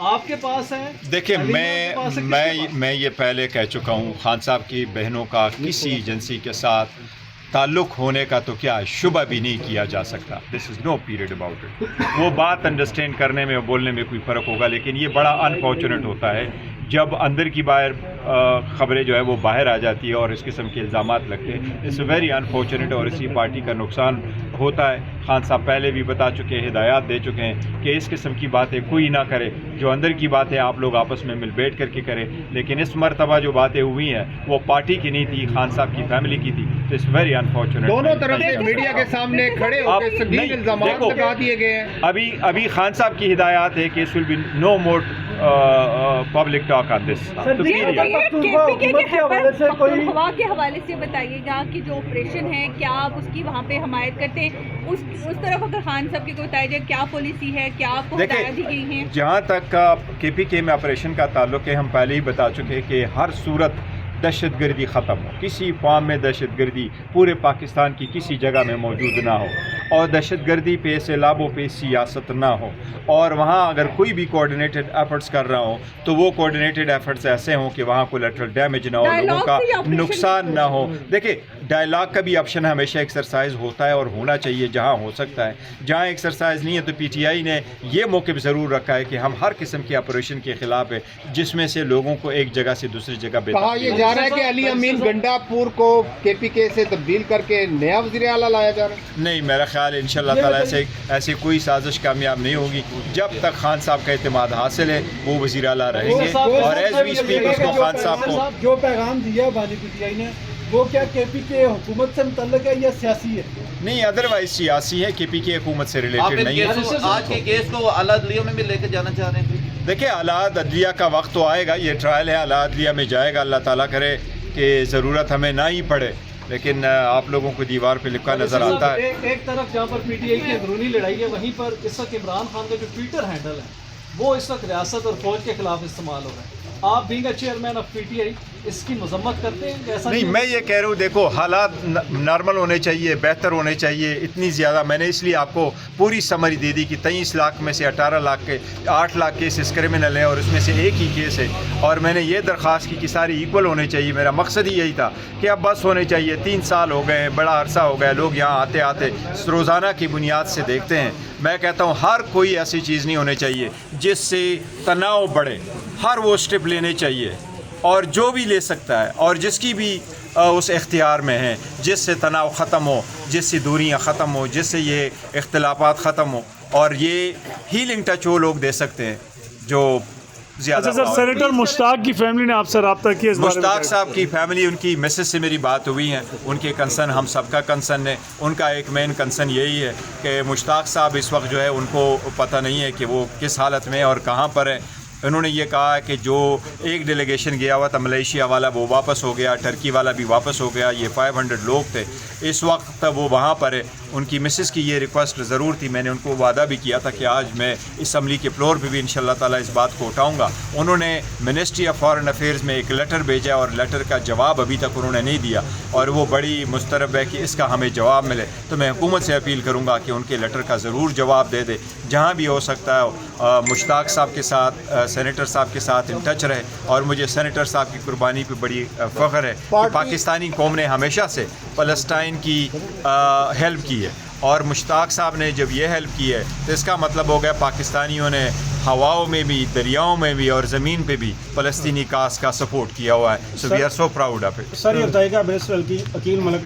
آپ کے پاس ہے؟ دیکھیں میں یہ پہلے کہہ چکا ہوں، خان صاحب کی بہنوں کا کسی ایجنسی کے ساتھ تعلق ہونے کا تو کیا شبہ بھی نہیں کیا جا سکتا. دس از نو پیریڈ اباؤٹ اٹ. وہ بات انڈرسٹینڈ کرنے میں اور بولنے میں کوئی فرق ہوگا، لیکن یہ بڑا انفارچونیٹ ہوتا ہے جب اندر کی باہر خبریں جو ہے وہ باہر آ جاتی ہے اور اس قسم کے الزامات لگتے ہیں. اٹس ویری انفارچونیٹ اور اسی پارٹی کا نقصان ہوتا ہے. خان صاحب پہلے بھی بتا چکے ہیں، ہدایات دے چکے ہیں کہ اس قسم کی باتیں کوئی نہ کرے، جو اندر کی باتیں آپ لوگ آپس میں مل بیٹھ کر کے کریں. لیکن اس مرتبہ جو باتیں ہوئی ہیں وہ پارٹی کی نہیں تھی، خان صاحب کی فیملی کی تھی. تو اٹس ویری انفارچونیٹ. دونوں طرف سے میڈیا کے سامنے کھڑے ہو کے سنگین الزامات لگا دیے گئے ہیں. ابھی خان صاحب کی ہدایات ہے کہ اس will be no more public talk on this. ہوا کے حوالے سے بتائیے گا کہ جو آپریشن ہے کیا آپ اس کی وہاں پہ حمایت کرتے ہیں؟ اس طرف اگر خان صاحب کی کوئی بتایا جائے کیا پالیسی ہے، کیا آپ کو ہدایات دی گئی ہیں؟ جہاں تک کے پی کے میں آپریشن کا تعلق ہے، ہم پہلے ہی بتا چکے ہیں کہ ہر صورت دہشت گردی ختم ہو، کسی فارم میں دہشت گردی پورے پاکستان کی کسی جگہ میں موجود نہ ہو، اور دہشت گردی پہ سیلابوں پہ سیاست نہ ہو، اور وہاں اگر کوئی بھی کوآرڈینیٹڈ ایفرٹس کر رہا ہو تو وہ کوآرڈینیٹڈ ایفرٹس ایسے ہوں کہ وہاں کولیٹرل ڈیمیج نہ ہو، لوگوں کا نقصان نہ ہو. دیکھیں ڈائلاگ کا بھی آپشن ہمیشہ ایکسرسائز ہوتا ہے اور ہونا چاہیے جہاں ہو سکتا ہے. جہاں ایکسرسائز نہیں ہے تو پی ٹی آئی نے یہ موقف ضرور رکھا ہے کہ ہم ہر قسم کے آپریشن کے خلاف ہے جس میں سے لوگوں کو ایک جگہ سے دوسری جگہ کہا یہ جا رہا ہے کہ علی امین گنڈا پور کو کے پی کے سے تبدیل کر کے نیا وزیر اعلیٰ لایا جا رہا ہے. نہیں، میرا خیال ہے انشاءاللہ تعالیٰ ایسی کوئی سازش کامیاب نہیں ہوگی. جب تک خان صاحب کا اعتماد حاصل ہے وہ وزیر اعلیٰ رہیں گے، اور ایز وی اسپیک اس کو خان صاحب کو جو پیغام دیا بانی پی ٹی آئی نے وہ کیا کے پی کے حکومت سے متعلق ہے یا سیاسی ہے؟ نہیں، ادروائز سیاسی ہے، کے پی کے حکومت سے ریلیٹڈ نہیں ہے. آج کے کیس کو اعلیٰ عدلیہ میں بھی لے کے جانا چاہ رہے ہیں؟ دیکھیں اعلیٰ عدلیہ کا وقت تو آئے گا، یہ ٹرائل ہے، اعلیٰ عدلیہ میں جائے گا. اللہ تعالیٰ کرے کہ ضرورت ہمیں نہ ہی پڑے، لیکن آپ لوگوں کو دیوار پہ لکھا نظر آتا ہے. ایک طرف جہاں پر پی ٹی آئی کی اندرونی لڑائی ہے، وہیں پر اس وقت عمران خان کا جو ٹویٹر ہینڈل ہے وہ اس وقت ریاست اور فوج کے خلاف استعمال ہو رہا ہے. آپ being a chairman of P T I اس کی مذمت کرتے ہیں؟ ایسا نہیں، میں یہ کہہ رہا ہوں دیکھو حالات نارمل ہونے چاہیے، بہتر ہونے چاہیے. اتنی زیادہ میں نے اس لیے آپ کو پوری سمری دے دی کہ 23 لاکھ میں سے 18 لاکھ کے 8 لاکھ کیسز کرمنل ہیں اور اس میں سے ایک ہی کیس ہے. اور میں نے یہ درخواست کی کہ ساری ایکول ہونے چاہیے. میرا مقصد ہی یہی تھا کہ اب بس ہونے چاہیے. 3 سال ہو گئے، بڑا عرصہ ہو گیا، لوگ یہاں آتے آتے روزانہ کی بنیاد سے دیکھتے ہیں. میں کہتا ہوں ہر کوئی ایسی چیز نہیں ہونی چاہیے جس سے تناؤ بڑھے. ہر وہ اسٹیپ لینے چاہیے اور جو بھی لے سکتا ہے اور جس کی بھی اس اختیار میں ہے، جس سے تناؤ ختم ہو، جس سے دوریاں ختم ہو، جس سے یہ اختلافات ختم ہو، اور یہ ہیلنگ ٹچ وہ لوگ دے سکتے ہیں جو زیادہ. اچھا سر، سینیٹر مشتاق کی فیملی نے آپ سے رابطہ کیا اس بارے میں؟ مشتاق صاحب کی فیملی، ان کی مسز سے میری بات ہوئی ہے. ان کے کنسرن ہم سب کا کنسرن ہے. ان کا ایک مین کنسرن یہی ہے کہ مشتاق صاحب اس وقت جو ہے ان کو پتہ نہیں ہے کہ وہ کس حالت میں اور کہاں پر ہے. انہوں نے یہ کہا کہ جو ایک ڈیلیگیشن گیا ہوا تھا ملیشیا والا وہ واپس ہو گیا، ٹرکی والا بھی واپس ہو گیا. یہ 500 لوگ تھے اس وقت وہ وہاں پر ہے. ان کی مسز کی یہ ریکویسٹ ضرور تھی. میں نے ان کو وعدہ بھی کیا تھا کہ آج میں اسمبلی کے فلور پہ بھی انشاءاللہ تعالیٰ اس بات کو اٹھاؤں گا. انہوں نے منسٹری آف فارن افیئرز میں ایک لیٹر بھیجا اور لیٹر کا جواب ابھی تک انہوں نے نہیں دیا، اور وہ بڑی مسترب ہے کہ اس کا ہمیں جواب ملے. تو میں حکومت سے اپیل کروں گا کہ ان کے لیٹر کا ضرور جواب دے دے. جہاں بھی ہو سکتا ہے مشتاق صاحب کے ساتھ، سینیٹر صاحب کے ساتھ ان ٹچ رہے. اور مجھے سینیٹر صاحب کی قربانی پہ بڑی فخر ہے کہ پاکستانی قوم نے ہمیشہ سے فلسطین کی ہیلپ کی ہے، اور مشتاق صاحب نے جب یہ ہیلپ کی ہے تو اس کا مطلب ہو گیا پاکستانیوں نے ہواؤں میں بھی، دریاؤں میں بھی اور زمین پہ بھی فلسطینی کاز کا سپورٹ کیا ہوا ہے. So we are so proud of it. Sir یہ بتائیے گا بیس ویل کی عقیل ملک